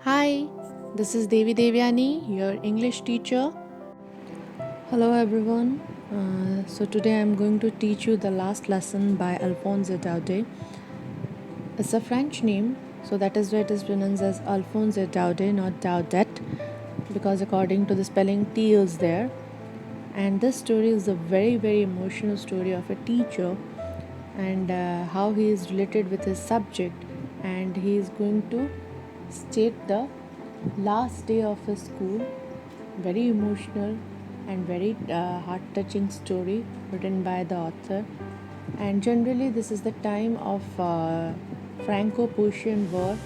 Hi, this is Devi Devyani, your English teacher. Hello everyone. Today I'm going to teach you the last lesson by Alphonse Daudet. It's a French name, so that is why it is pronounced as Alphonse Daudet, not Daudet, because according to the spelling, T is there. And this story is a very emotional story of a teacher and how he is related with his subject, and he is going to state the last day of his school. Very emotional and very heart touching story written by the author. And generally, this is the time of Franco Prussian War,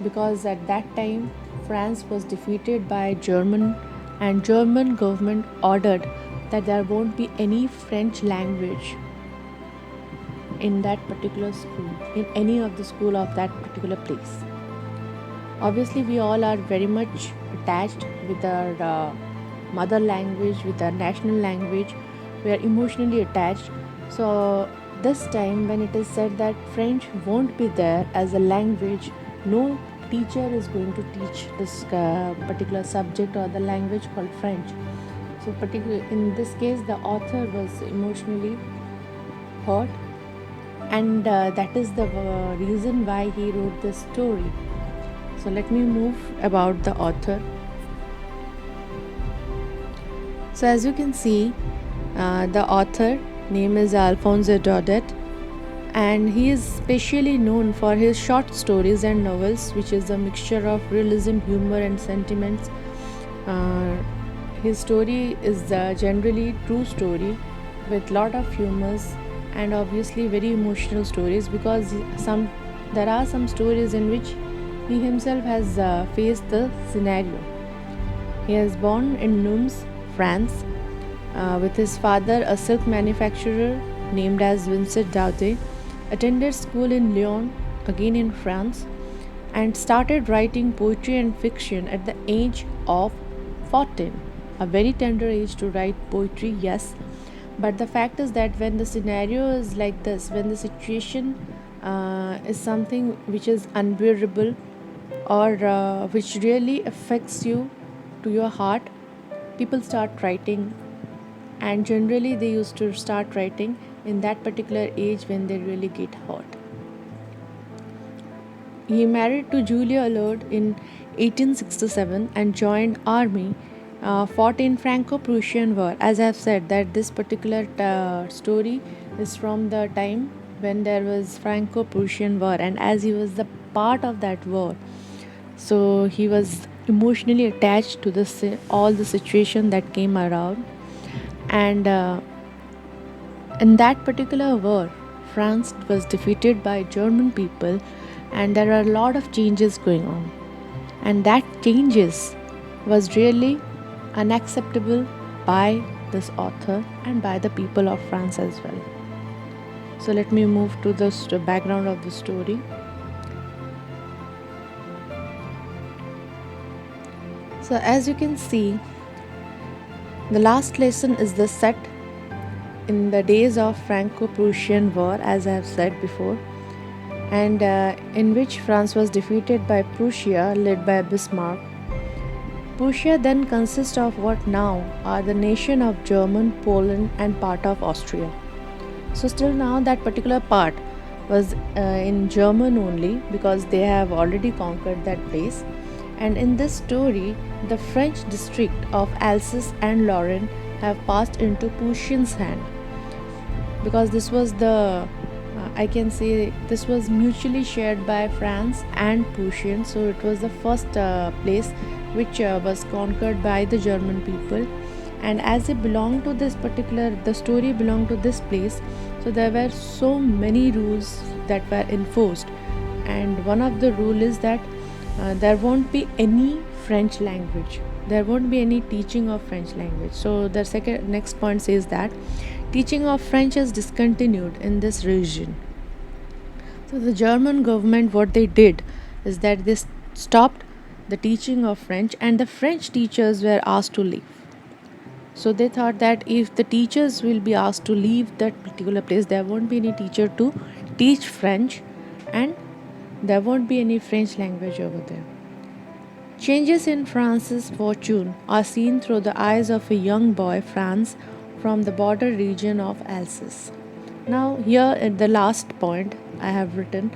because at that time France was defeated by German, and German government ordered that there won't be any French language in that particular school, in any of the school of that particular place. Obviously, we all are very much attached with our mother language, with our national language. We are emotionally attached. So, this time, when it is said that French won't be there as a language, no teacher is going to teach this particular subject or the language called French. So, particularly in this case, the author was emotionally hurt, and that is the reason why he wrote this story. So let me move about the author. So as you can see, the author name is Alphonse Daudet, and he is specially known for his short stories and novels, which is a mixture of realism, humor, and sentiments. Uh, his story is generally true story with lot of humors and obviously very emotional stories, because there are some stories in which he himself has faced the scenario. He was born in Nums, France, with his father, a silk manufacturer named as Vincent Daudet, attended school in Lyon, again in France, and started writing poetry and fiction at the age of 14. A very tender age to write poetry, yes. But the fact is that when the scenario is like this, when the situation is something which is unbearable, or which really affects you to your heart, people start writing, and generally they used to start writing in that particular age when they really get hurt. He married to Julia Allard in 1867 and joined army, fought in Franco-Prussian War. As I have said, that this particular story is from the time when there was Franco-Prussian War, and as he was the part of that war, so he was emotionally attached to all the situation that came around. And in that particular war, France was defeated by German people, and there are a lot of changes going on. And that changes was really unacceptable by this author and by the people of France as well. So let me move to the background of the story. So as you can see, the last lesson is the set in the days of Franco-Prussian War, as I have said before, and in which France was defeated by Prussia, led by Bismarck. Prussia then consists of what now are the nation of German, Poland, and part of Austria. So still now that particular part was in German only, because they have already conquered that place. And in this story, the French district of Alsace and Lorraine have passed into Prussians' hand, because this was the I can say this was mutually shared by France and Prussian. So it was the first place which was conquered by the German people, and as it belonged to this particular, the story belonged to this place, so there were so many rules that were enforced. And one of the rule is that there won't be any French language, there won't be any teaching of French language. So the next point says that teaching of French is discontinued in this region. So the German government, what they did is that they stopped the teaching of French, and the French teachers were asked to leave. So they thought that if the teachers will be asked to leave that particular place, there won't be any teacher to teach French, and there won't be any French language over there. Changes in France's fortune are seen through the eyes of a young boy, Franz, from the border region of Alsace. Now, here at the last point, I have written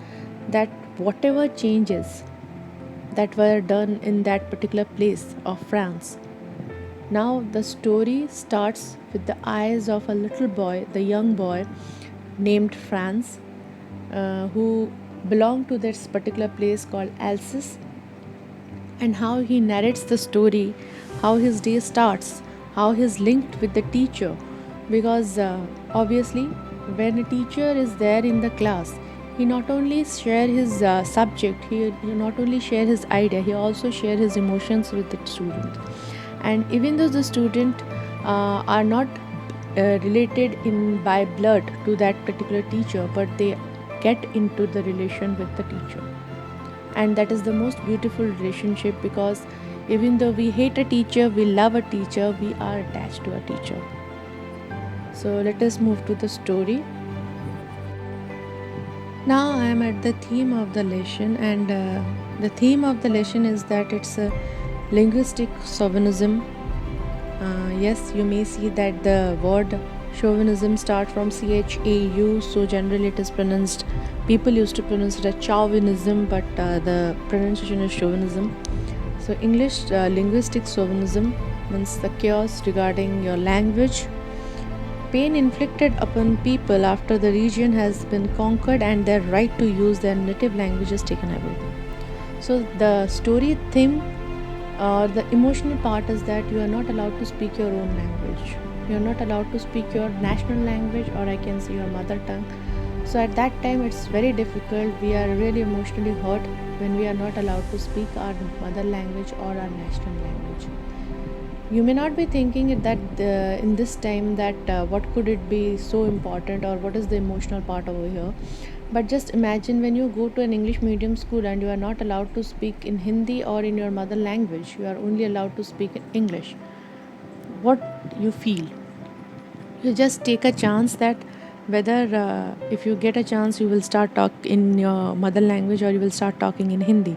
that whatever changes that were done in that particular place of France, now the story starts with the eyes of a little boy, the young boy named Franz, who belonged to this particular place called Alsace, and how he narrates the story, how his day starts, how he's linked with the teacher. Because obviously, when a teacher is there in the class, he not only share his subject, he not only share his idea, he also share his emotions with the student. And even though the student are not related in by blood to that particular teacher, but they get into the relation with the teacher, and that is the most beautiful relationship, because even though we hate a teacher, we love a teacher, we are attached to a teacher. So let us move to the story. Now I am at the theme of the lesson, and the theme of the lesson is that it's a linguistic chauvinism. Yes, you may see that the word chauvinism start from chau, so generally it is pronounced, people used to pronounce it as chauvinism, but the pronunciation is chauvinism. So English linguistic chauvinism means the chaos regarding your language, pain inflicted upon people after the region has been conquered and their right to use their native language is taken away. So the story theme or the emotional part is that you are not allowed to speak your own language. You are not allowed to speak your national language, or I can say your mother tongue. So at that time it's very difficult. We are really emotionally hurt when we are not allowed to speak our mother language or our national language. You may not be thinking that in this time that what could it be so important, or what is the emotional part over here. But just imagine when you go to an English medium school and you are not allowed to speak in Hindi or in your mother language, you are only allowed to speak in English. What you feel? You just take a chance that whether if you get a chance, you will start talk in your mother language or you will start talking in Hindi,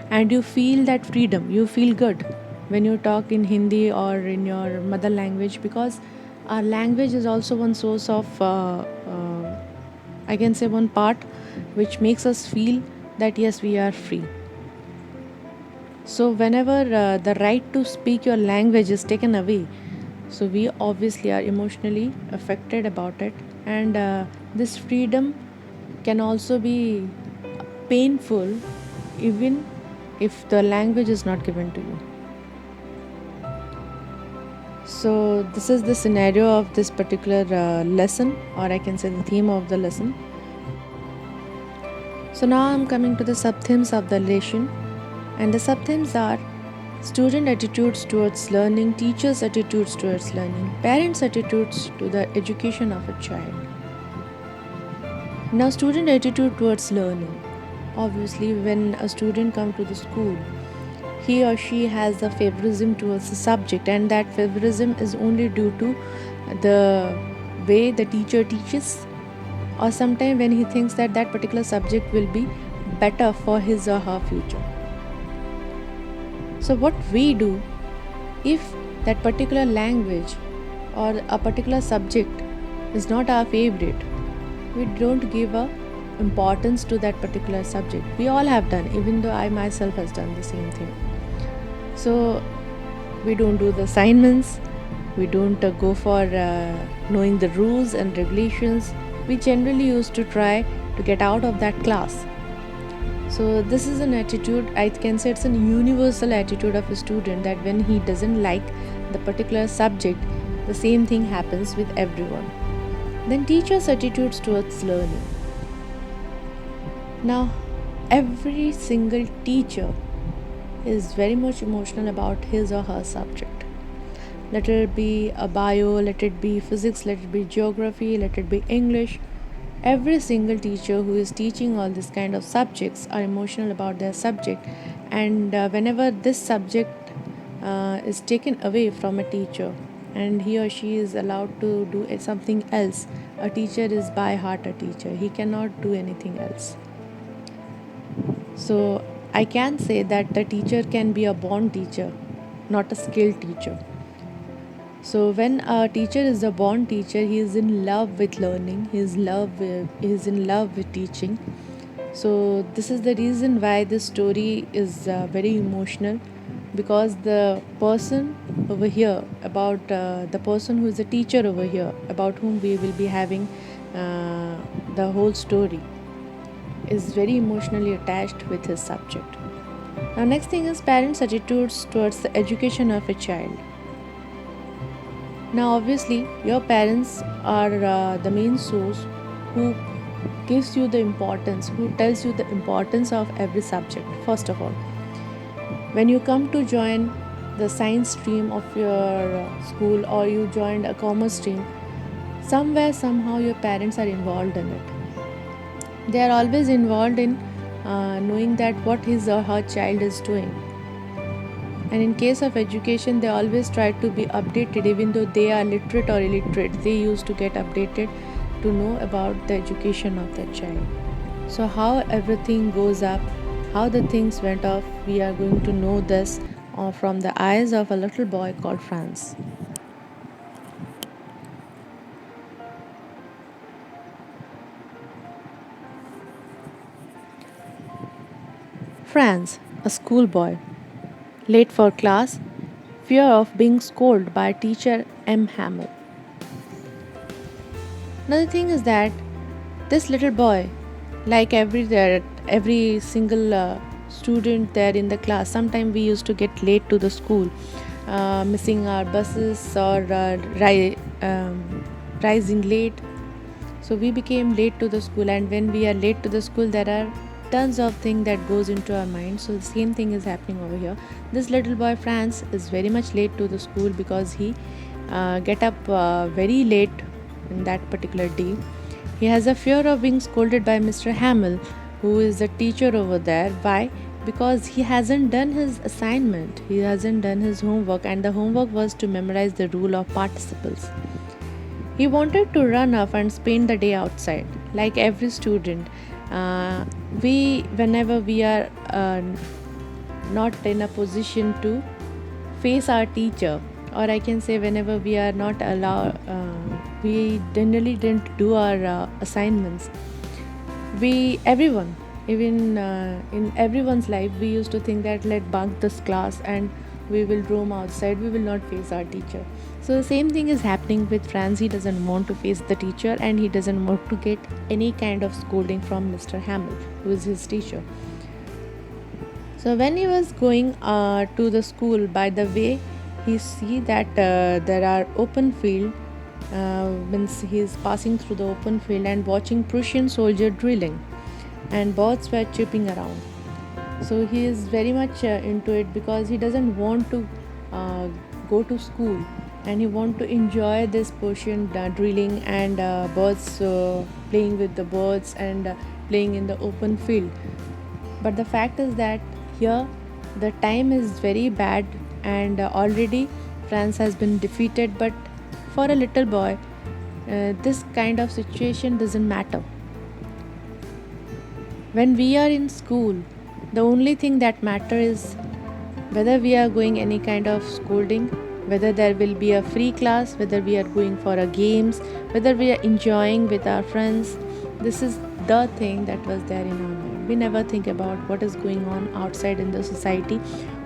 and you feel that freedom. You feel good when you talk in Hindi or in your mother language, because our language is also one source of I can say one part which makes us feel that yes, we are free. So whenever the right to speak your language is taken away, so we obviously are emotionally affected about it, and this freedom can also be painful even if the language is not given to you. So this is the scenario of this particular lesson, or I can say the theme of the lesson. So now I'm coming to the sub-themes of the lesson, and the sub-themes are student attitudes towards learning, teachers' attitudes towards learning, parents' attitudes to the education of a child. Now, student attitude towards learning. Obviously, when a student comes to the school, he or she has a favoritism towards the subject, and that favoritism is only due to the way the teacher teaches, or sometimes when he thinks that that particular subject will be better for his or her future. So what we do, if that particular language or a particular subject is not our favorite, we don't give a importance to that particular subject. We all have done, even though I myself has done the same thing. So we don't do the assignments, we don't go for knowing the rules and regulations. We generally used to try to get out of that class. So this is an attitude, I can say it's a universal attitude of a student, that when he doesn't like the particular subject, the same thing happens with everyone. Then teachers' attitudes towards learning. Now, every single teacher is very much emotional about his or her subject. Let it be a bio, let it be physics, let it be geography, let it be English. Every single teacher who is teaching all this kind of subjects are emotional about their subject, and whenever this subject is taken away from a teacher and he or she is allowed to do something else, a teacher is by heart a teacher. He cannot do anything else. So I can say that the teacher can be a born teacher, not a skilled teacher. So when a teacher is a born teacher, he is in love with learning. He is in love with teaching. So this is the reason why this story is very emotional, because the person over here, about the person who is a teacher over here, about whom we will be having uh, the whole story, is very emotionally attached with his subject. Now, next thing is parents' attitudes towards the education of a child. Now, obviously, your parents are the main source who gives you the importance, who tells you the importance of every subject. First of all, when you come to join the science stream of your school, or you joined a commerce stream, somewhere, somehow, your parents are involved in it. They are always involved in knowing that what his or her child is doing. And in case of education, they always try to be updated, even though they are literate or illiterate. They used to get updated to know about the education of their child. So, how everything goes up, how the things went off, we are going to know this from the eyes of a little boy called Franz. Franz, a schoolboy, late for class, fear of being scolded by teacher M. Hamill. Another thing is that this little boy, like every single student there in the class, sometimes we used to get late to the school, missing our buses, or rising late. So we became late to the school, and when we are late to the school, there are tons of things that goes into our mind. So the same thing is happening over here. This little boy Franz is very much late to the school because he get up very late in that particular day. He has a fear of being scolded by Mr. Hamill, who is the teacher over there. Why? Because he hasn't done his assignment, he hasn't done his homework, and the homework was to memorize the rule of participles. He wanted to run off and spend the day outside, like every student. Whenever we are not in a position to face our teacher, or I can say whenever we are not allowed, we generally didn't do our assignments. Everyone, even in everyone's life, we used to think that let bunk this class and we will roam outside, we will not face our teacher. So the same thing is happening with Franz. He doesn't want to face the teacher, and he doesn't want to get any kind of scolding from Mr. Hamill, who is his teacher. So when he was going to the school, by the way, he see that there are open field. Means he is passing through the open field and watching Prussian soldier drilling, and birds were chirping around. So he is very much into it because he doesn't want to go to school, and he want to enjoy this Prussian drilling and birds playing with the birds and playing in the open field. But the fact is that here the time is very bad, and already France has been defeated. But for a little boy, this kind of situation doesn't matter. When we are in school, the only thing that matters is whether we are going any kind of scolding, whether there will be a free class, whether we are going for a games, whether we are enjoying with our friends. This is the thing that was there in our mind. We never think about what is going on outside in the society,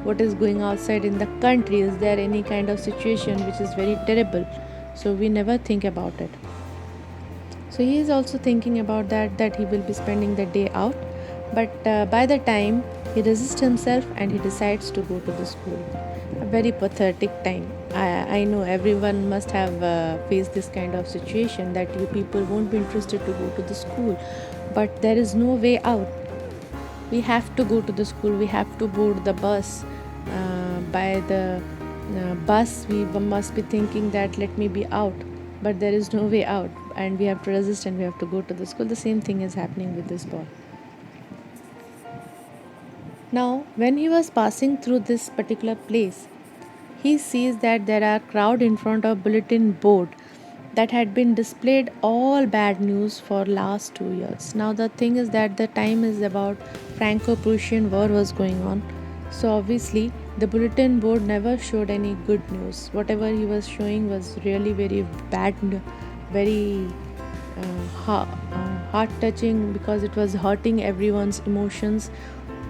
what is going outside in the country. Is there any kind of situation which is very terrible? So we never think about it. So he is also thinking about that he will be spending the day out. But by the time he resists himself and he decides to go to the school. A very pathetic time. I know everyone must have faced this kind of situation, that you people won't be interested to go to the school, but there is no way out. We have to go to the school, we have to board the bus. By the bus, we must be thinking that let me be out, but there is no way out, and we have to resist and we have to go to the school. The same thing is happening with this boy. Now, when he was passing through this particular place, he sees that there are crowd in front of bulletin board that had been displayed all bad news for last 2 years. Now the thing is that the time is about Franco-Prussian War was going on, so obviously the bulletin board never showed any good news. Whatever he was showing was really very bad, very heart touching, because it was hurting everyone's emotions.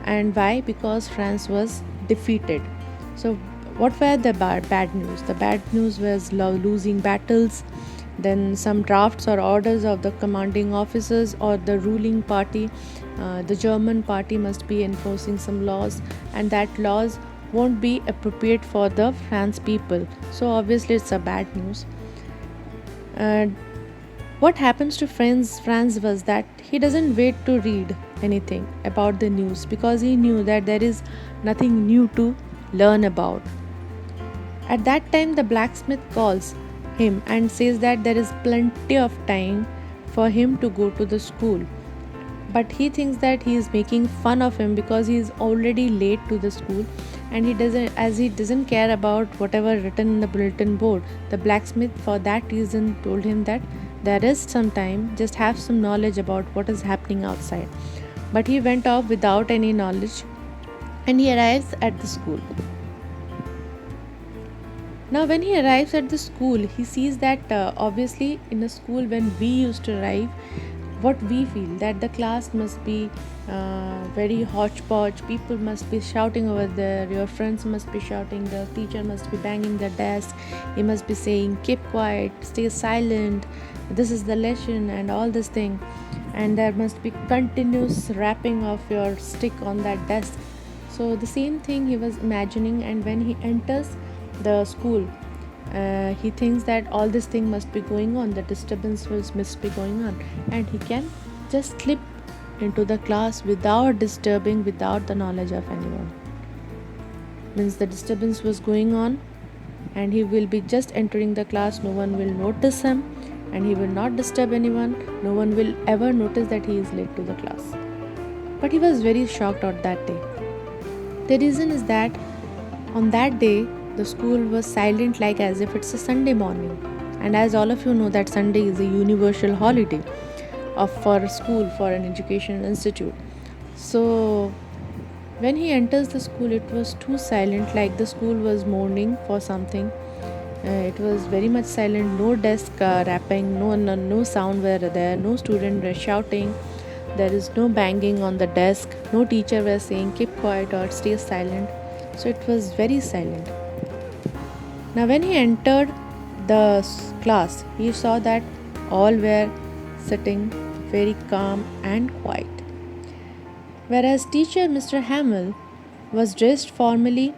And why? Because France was defeated. So what were the bad news? The bad news was losing battles, then some drafts or orders of the commanding officers or the ruling party, the German party must be enforcing some laws, and that laws won't be appropriate for the France people. So obviously it's a bad news. What happens to Franz was that he doesn't wait to read anything about the news, because he knew that there is nothing new to learn about. At that time, the blacksmith calls him and says that there is plenty of time for him to go to the school. But he thinks that he is making fun of him because he is already late to the school, and he doesn't care about whatever written in the bulletin board. The blacksmith for that reason told him that there is some time, just have some knowledge about what is happening outside. But he went off without any knowledge, and he arrives at the school. Now when he arrives at the school, he sees that obviously in a school when we used to arrive, what we feel that the class must be very hodgepodge, people must be shouting over there, your friends must be shouting, the teacher must be banging the desk, he must be saying keep quiet, stay silent, this is the lesson and all this thing, and there must be continuous rapping of your stick on that desk. So the same thing he was imagining, and when he enters the school, he thinks that all this thing must be going on, the disturbance must be going on, and he can just slip into the class without disturbing, without the knowledge of anyone. Means the disturbance was going on, and he will be just entering the class, no one will notice him, and he will not disturb anyone, no one will ever notice that he is late to the class. But he was very shocked on that day. The reason is that on that day the school was silent, like as if it's a Sunday morning, and as all of you know that Sunday is a universal holiday for a school, for an educational institute. So when he enters the school, it was too silent, like the school was mourning for something. It was very much silent, no desk rapping, no sound were there, no student were shouting, there is no banging on the desk, no teacher was saying keep quiet or stay silent. So it was very silent. Now when he entered the class, he saw that all were sitting very calm and quiet, whereas teacher Mr. Hamel was dressed formally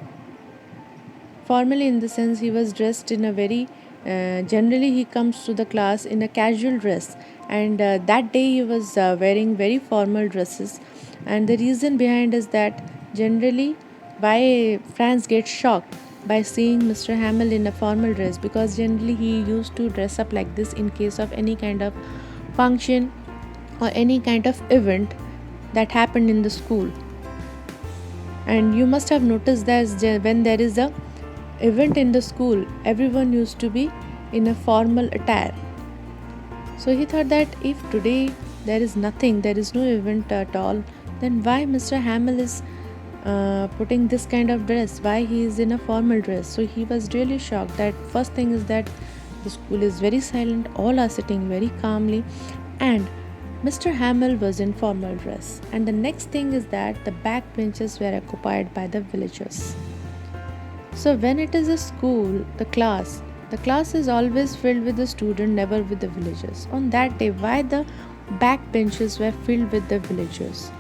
in the sense he was dressed in a very generally he comes to the class in a casual dress, and that day he was wearing very formal dresses. And the reason behind is that generally why France gets shocked by seeing Mr. Hamel in a formal dress, because generally he used to dress up like this in case of any kind of function or any kind of event that happened in the school. And you must have noticed that when there is a event in the school, everyone used to be in a formal attire. So he thought that if today there is nothing, there is no event at all, then why Mr. Hamel is putting this kind of dress, why he is in a formal dress. So he was really shocked. That first thing is that the school is very silent, all are sitting very calmly, and Mr. Hamel was in formal dress. And the next thing is that the back benches were occupied by the villagers. So when it is a school, the class is always filled with the student, never with the villagers. On that day, why the back benches were filled with the villagers?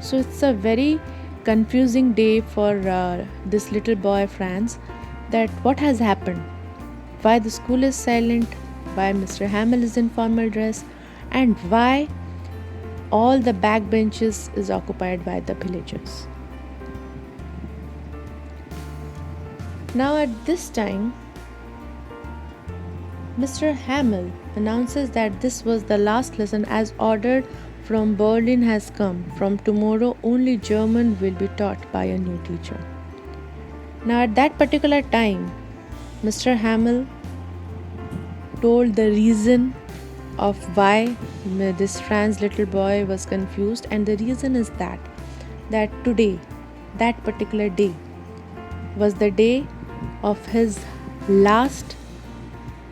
So it's a very confusing day for this little boy Franz, that what has happened, why the school is silent, why Mr. Hamel is in formal dress, and why all the back benches is occupied by the villagers. Now at this time, Mr. Hamel announces that this was the last lesson, as ordered from Berlin has come. From tomorrow only German will be taught by a new teacher. Now at that particular time, Mr. Hamel told the reason of why this Franz little boy was confused, and the reason is that today, that particular day, was the day of his last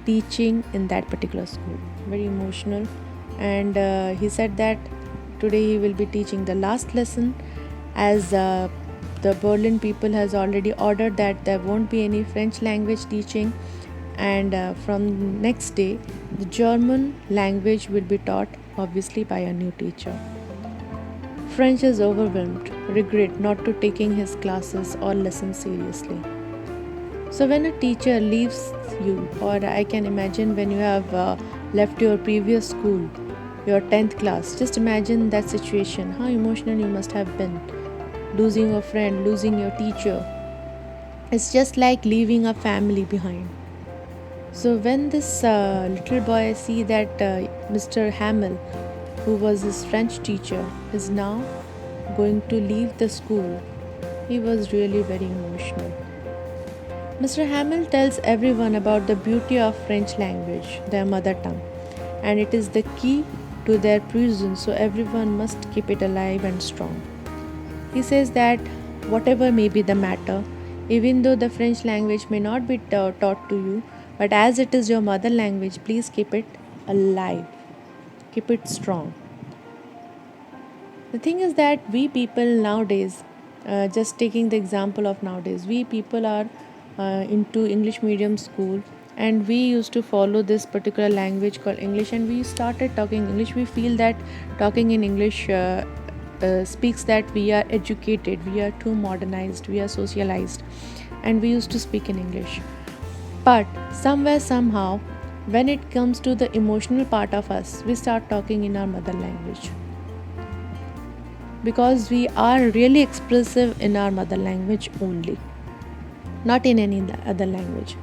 teaching in that particular school. Very emotional, and he said that today he will be teaching the last lesson, as the Berlin people has already ordered that there won't be any French language teaching, and from next day the German language will be taught, obviously by a new teacher. French is overwhelmed, regret not to taking his classes or lessons seriously. So when a teacher leaves you, or I can imagine when you have left your previous school, your 10th class, just imagine that situation, how emotional you must have been. Losing a friend, losing your teacher. It's just like leaving a family behind. So when this little boy see that Mr. Hamel, who was his French teacher, is now going to leave the school, he was really very emotional. Mr. Hamel tells everyone about the beauty of French language, their mother tongue, and it is the key to their prison, so everyone must keep it alive and strong. He says that whatever may be the matter, even though the French language may not be taught to you, but as it is your mother language, please keep it alive, keep it strong. The thing is that we people nowadays, just taking the example of nowadays, we people are into English medium school, and we used to follow this particular language called English, and we started talking English. We feel that talking in English speaks that we are educated, we are too modernized, we are socialized, and we used to speak in English. But somewhere, somehow, when it comes to the emotional part of us, we start talking in our mother language, because we are really expressive in our mother language only, not in any other language.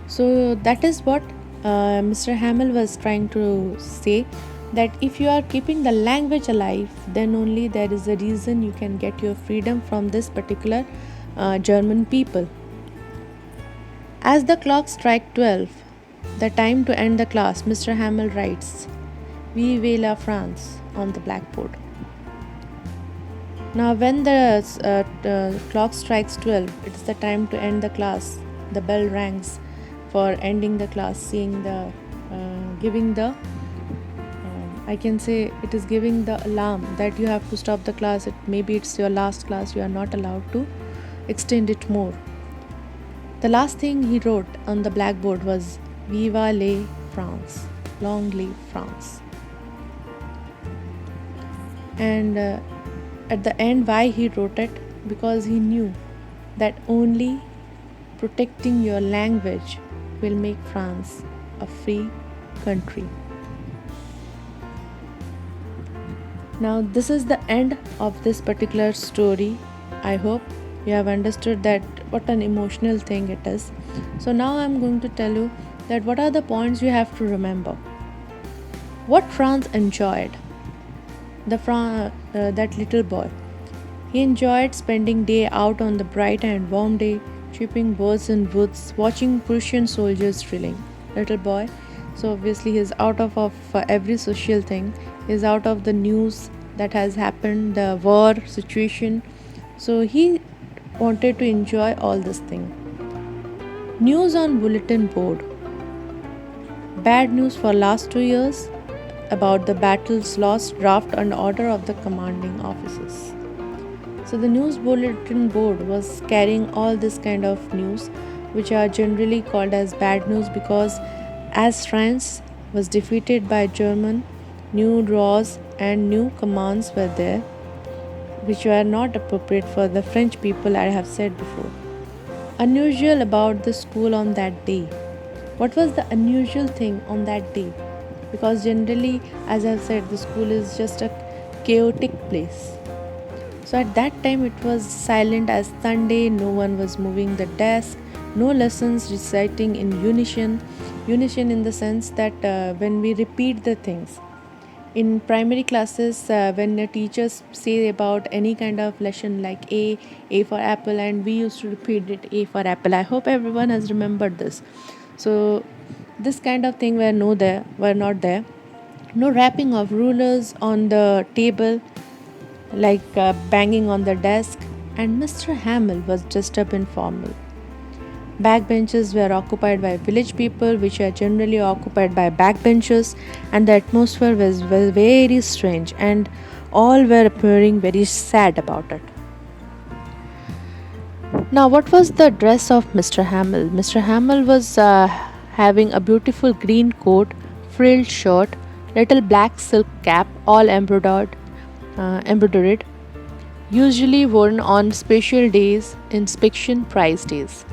So that is what Mr. Hamel was trying to say, that if you are keeping the language alive, then only there is a reason you can get your freedom from this particular German people. As the clock strikes 12, the time to end the class, Mr. Hamel writes, Vive la France on the blackboard. Now when the clock strikes 12, it's the time to end the class. The bell rings for ending the class, giving the I can say it is giving the alarm that you have to stop the class. Maybe it's your last class, you are not allowed to extend it more. The last thing he wrote on the blackboard was Viva la France, long live France. And at the end, why he wrote it? Because he knew that only protecting your language will make France a free country. Now this is the end of this particular story. I hope you have understood that what an emotional thing it is. So now I'm going to tell you that what are the points you have to remember. What Franz enjoyed. That little boy. He enjoyed spending day out on the bright and warm day, chirping birds in woods, watching Prussian soldiers drilling. Little boy. So obviously he's out of every social thing. He's out of the news that has happened, the war situation. So he wanted to enjoy all this thing. News on bulletin board. Bad news for last 2 years about the battles lost, draft and order of the commanding officers. So the news bulletin board was carrying all this kind of news, which are generally called as bad news, because as France was defeated by German, new laws and new commands were there, which were not appropriate for the French people, I have said before. Unusual about the school on that day. What was the unusual thing on that day? Because generally, as I've said, the school is just a chaotic place. So at that time it was silent as Sunday, no one was moving the desk, no lessons reciting in unison in the sense that when we repeat the things. In primary classes, when the teachers say about any kind of lesson like A for apple, and we used to repeat it, A for apple. I hope everyone has remembered this. So This kind of thing were not there. No rapping of rulers on the table, like banging on the desk, and Mr. Hamill was dressed up in formal. Backbenches were occupied by village people, which are generally occupied by backbenchers, and the atmosphere was very strange, and all were appearing very sad about it. Now, what was the dress of Mr. Hamill? Mr. Hamill was having a beautiful green coat, frilled shirt, little black silk cap, all embroidered, usually worn on special days, inspection prize days.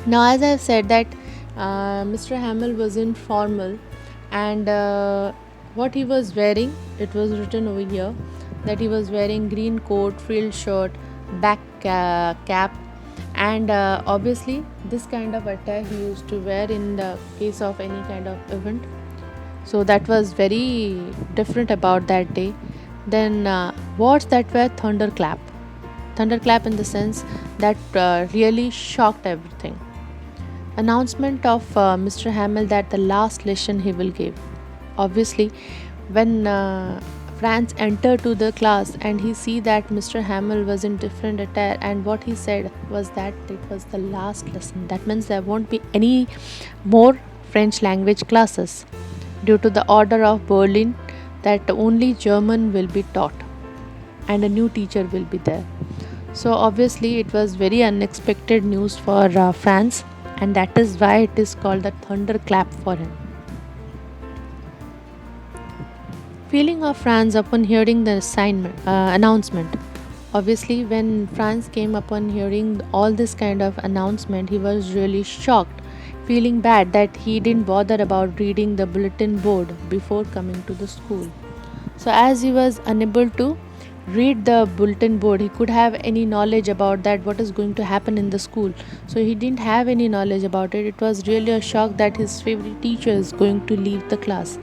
Now, as I've said that Mr. Hamill was informal, and what he was wearing, it was written over here that he was wearing green coat, frilled shirt, back cap, and obviously this kind of attire he used to wear in the case of any kind of event. So that was very different about that day. Then words that were thunderclap in the sense that really shocked everything. Announcement of Mr. Hamill that the last lesson he will give. Obviously, when Franz entered to the class and he see that Mr. Hamill was in different attire, and what he said was that it was the last lesson. That means there won't be any more French language classes due to the order of Berlin that only German will be taught and a new teacher will be there. So obviously it was very unexpected news for Franz, and that is why it is called the thunderclap for him. Feeling of Franz upon hearing the announcement. Obviously, when Franz came upon hearing all this kind of announcement, he was really shocked, feeling bad that he didn't bother about reading the bulletin board before coming to the school. So, as he was unable to read the bulletin board, he could have any knowledge about that what is going to happen in the school. So he didn't have any knowledge about it. It was really a shock that his favorite teacher is going to leave the class.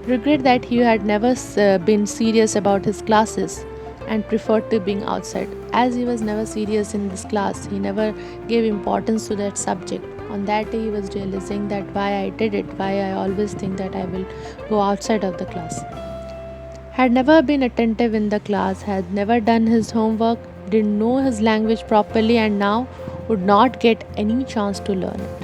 Regret that he had never been serious about his classes and preferred to being outside. As he was never serious in this class, he never gave importance to that subject. On that day, he was realizing that why I did it, why I always think that I will go outside of the class. Had never been attentive in the class, had never done his homework, didn't know his language properly, and now would not get any chance to learn it.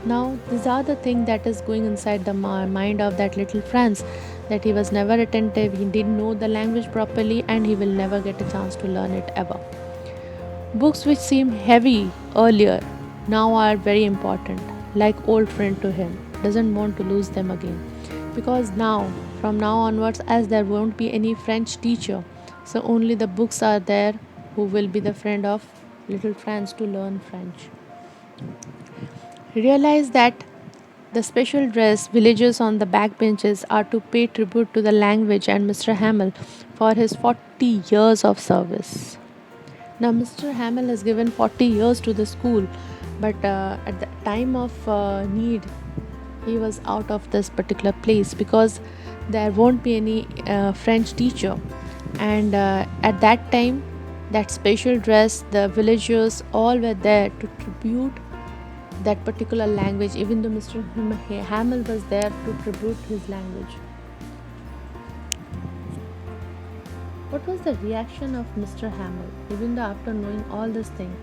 Now, these are the things that is going inside the mind of that little Franz, that he was never attentive, he didn't know the language properly, and he will never get a chance to learn it ever. Books which seemed heavy earlier now are very important, like old friend to him, doesn't want to lose them again. Because now, from now onwards, as there won't be any French teacher, so only the books are there who will be the friend of little Franz to learn French. Realize that the special dress villagers on the backbenches are to pay tribute to the language and Mr. Hamill for his 40 years of service. Now, Mr. Hamill has given 40 years to the school, but at the time of need, he was out of this particular place because there won't be any French teacher. And at that time, that special dress, the villagers all were there to tribute that particular language, even though Mr. Hamill was there to tribute his language. What was the reaction of Mr. Hamill, even though after knowing all this thing,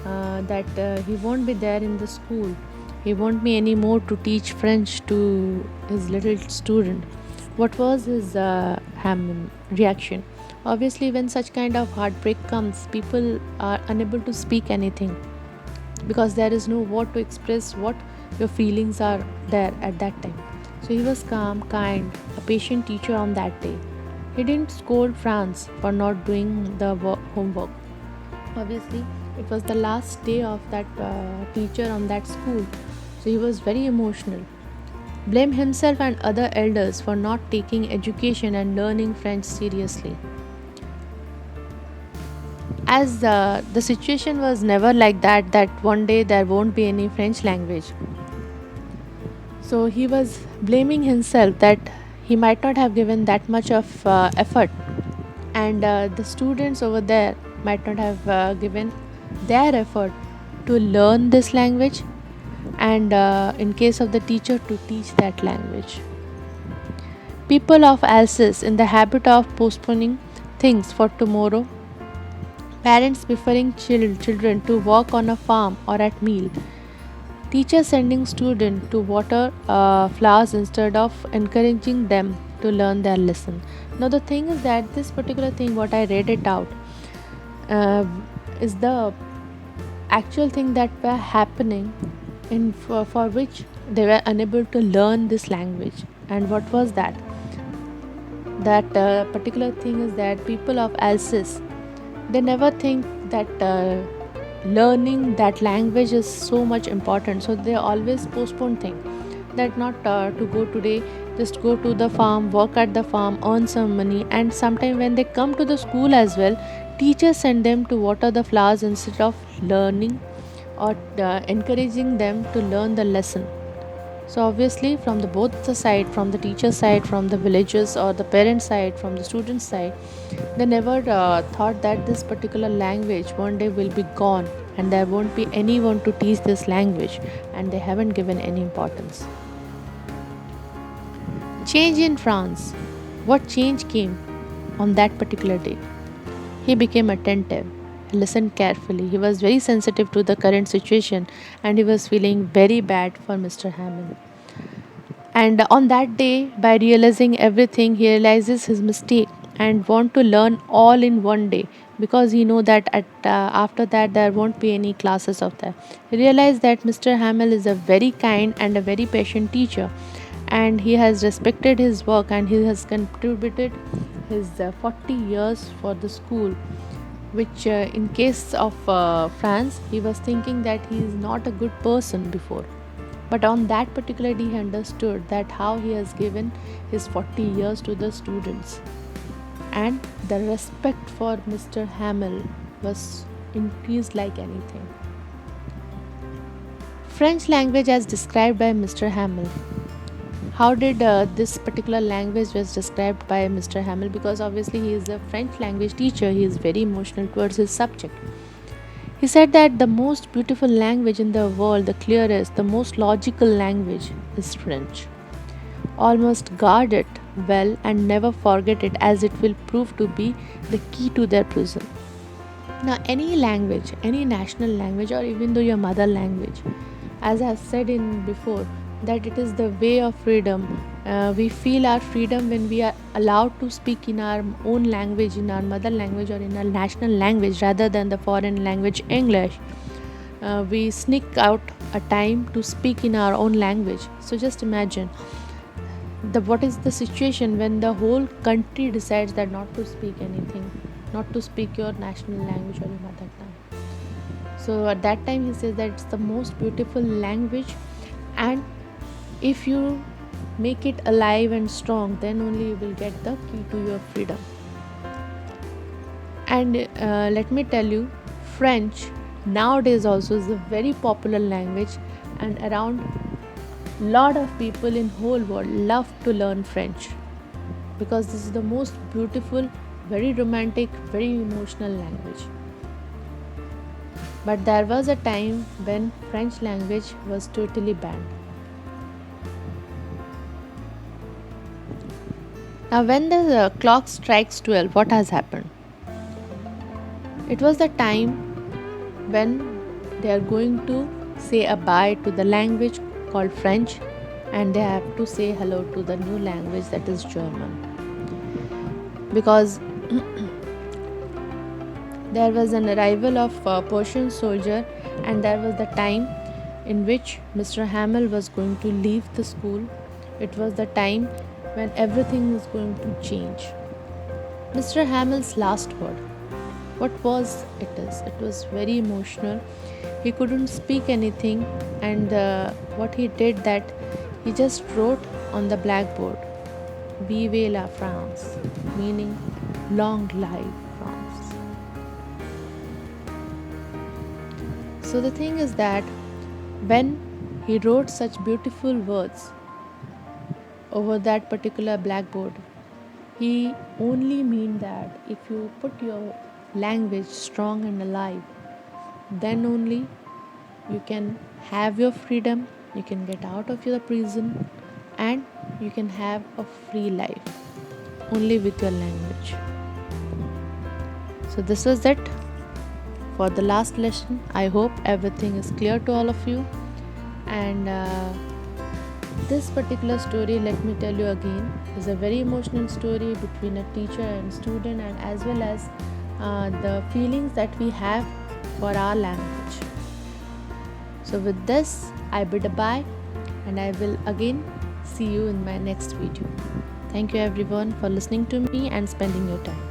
that he won't be there in the school, he won't be anymore to teach French to his little student? What was his reaction? Obviously, when such kind of heartbreak comes, people are unable to speak anything because there is no word to express what your feelings are there at that time. So he was calm, kind, a patient teacher on that day. He didn't scold Franz for not doing the homework. Obviously, it was the last day of that teacher on that school, so he was very emotional. Blame himself and other elders for not taking education and learning French seriously. As the situation was never like that one day there won't be any French language. So he was blaming himself that he might not have given that much of effort, and the students over there might not have given their effort to learn this language. and in case of the teacher, to teach that language. People of Alsace in the habit of postponing things for tomorrow, parents preferring children to work on a farm or at meal, teachers sending students to water flowers instead of encouraging them to learn their lesson. Now the thing is that this particular thing, what I read it out, uh, is the actual thing that were happening for which they were unable to learn this language. And what was that? That particular thing is that people of Alsace, they never think that learning that language is so much important, so they always postpone things, that not to go today, just go to the farm, work at the farm, earn some money, and sometime when they come to the school as well, teachers send them to water the flowers instead of learning or encouraging them to learn the lesson. So obviously, from the both the side, from the teacher side, from the villagers or the parent side, from the student side, they never thought that this particular language one day will be gone and there won't be anyone to teach this language, and they haven't given any importance. Change in France. What change came on that particular day? He became attentive, listened carefully. He was very sensitive to the current situation and he was feeling very bad for Mr. Hammond. And on that day, by realizing everything, he realizes his mistake and want to learn all in one day, because he know that after that there won't be any classes of that. He realized that Mr. Hamill is a very kind and a very patient teacher, and he has respected his work and he has contributed his 40 years for the school, which in case of France, he was thinking that he is not a good person before. But on that particular day, he understood that how he has given his 40 years to the students. And the respect for Mr. Hamill was increased like anything. French language as described by Mr. Hamill. How did this particular language was described by Mr. Hamill? Because obviously he is a French language teacher, he is very emotional towards his subject. He said that the most beautiful language in the world, the clearest, the most logical language is French. All must guard it well and never forget it, as it will prove to be the key to their prison. Now, any language, any national language, or even though your mother language, as I have said in before, that it is the way of freedom. We feel our freedom when we are allowed to speak in our own language, in our mother language, or in our national language rather than the foreign language English. We sneak out a time to speak in our own language. So just imagine what is the situation when the whole country decides that not to speak anything, not to speak your national language or your mother tongue. So at that time he says that it's the most beautiful language, and if you make it alive and strong, then only you will get the key to your freedom. And let me tell you, French nowadays also is a very popular language, and around lot of people in whole world love to learn French, because this is the most beautiful, very romantic, very emotional language. But there was a time when French language was totally banned. Now when the clock strikes 12, what has happened? It was the time when they are going to say a bye to the language called French, and they have to say hello to the new language, that is German. Because there was an arrival of a Persian soldier, and there was the time in which Mr. Hamill was going to leave the school. It was the time when everything was going to change. Mr. Hamill's last word, what was it? It was very emotional. He couldn't speak anything, and what he did, that he just wrote on the blackboard, "Vive la France," meaning long life France. So the thing is that when he wrote such beautiful words over that particular blackboard, he only mean that if you put your language strong and alive, then only you can have your freedom, you can get out of your prison, and you can have a free life only with your language. So, this was it for the last lesson. I hope everything is clear to all of you. And this particular story, let me tell you again, is a very emotional story between a teacher and student, and as well as the feelings that we have for our language. So, with this, I bid a bye, and I will again see you in my next video. Thank you everyone for listening to me and spending your time.